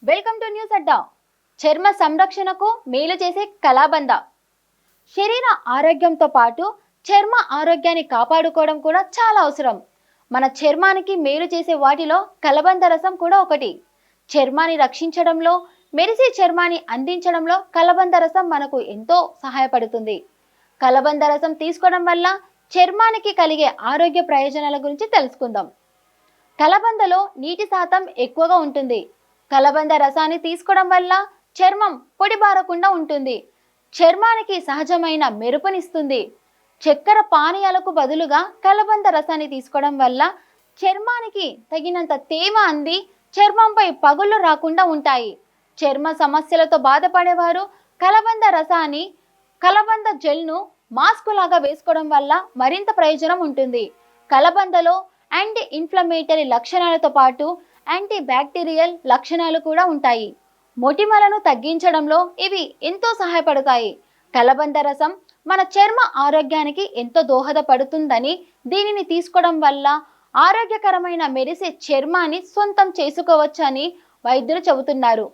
Welcome to news అడ్డా. చర్మ సంరక్షణకు మేలు చేసే కలాబంద. శరీర ఆరోగ్యంతో పాటు చర్మ ఆరోగ్యాన్ని కాపాడుకోవడం కూడా చాలా అవసరం. మన చర్మానికి మేలు చేసే వాటిలో కలబంద రసం కూడా ఒకటి. చర్మాన్ని రక్షించడంలో, మెరిసే చర్మాన్ని అందించడంలో కలబంద రసం మనకు ఎంతో సహాయపడుతుంది. కలబంద రసం తీసుకోవడం వల్ల చర్మానికి కలిగే ఆరోగ్య ప్రయోజనాల గురించి తెలుసుకుందాం. కలబందలో నీటి శాతం ఎక్కువగా ఉంటుంది. కలబంద రసాన్ని తీసుకోవడం వల్ల చర్మం పొడిబారకుండా ఉంటుంది. చర్మానికి సహజమైన మెరుపునిస్తుంది. చక్కెర పానీయాలకు బదులుగా కలబంద రసాన్ని తీసుకోవడం వల్ల చర్మానికి తగినంత తేమ అంది చర్మంపై పగుళ్ళు రాకుండా ఉంటాయి. చర్మ సమస్యలతో బాధపడేవారు కలబంద రసాన్ని, కలబంద జెల్ను మాస్క్ లాగా వేసుకోవడం వల్ల మరింత ప్రయోజనం ఉంటుంది. కలబందలో యాంటీ ఇన్ఫ్లమేటరీ లక్షణాలతో పాటు యాంటీ బ్యాక్టీరియల్ లక్షణాలు కూడా ఉంటాయి. మొటిమలను తగ్గించడంలో ఇవి ఎంతో సహాయపడతాయి. కలబంద రసం మన చర్మ ఆరోగ్యానికి ఎంతో దోహదపడుతుందని, దీనిని తీసుకోవడం వల్ల ఆరోగ్యకరమైన మెరిసే చర్మాన్ని సొంతం చేసుకోవచ్చని వైద్యులు చెబుతున్నారు.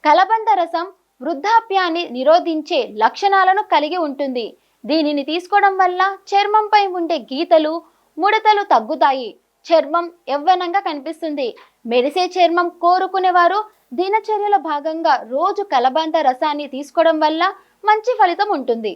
కలబంద రసం వృద్ధాప్యాన్ని నిరోధించే లక్షణాలను కలిగి ఉంటుంది. దీనిని తీసుకోవడం వల్ల చర్మంపై ఉండే గీతలు, ముడతలు తగ్గుతాయి. చర్మం యవ్వనంగా కనిపిస్తుంది. మెరిసే చర్మం కోరుకునేవారు దినచర్యలో భాగంగా రోజు కలబంద రసాన్ని తీసుకోవడం వల్ల మంచి ఫలితం ఉంటుంది.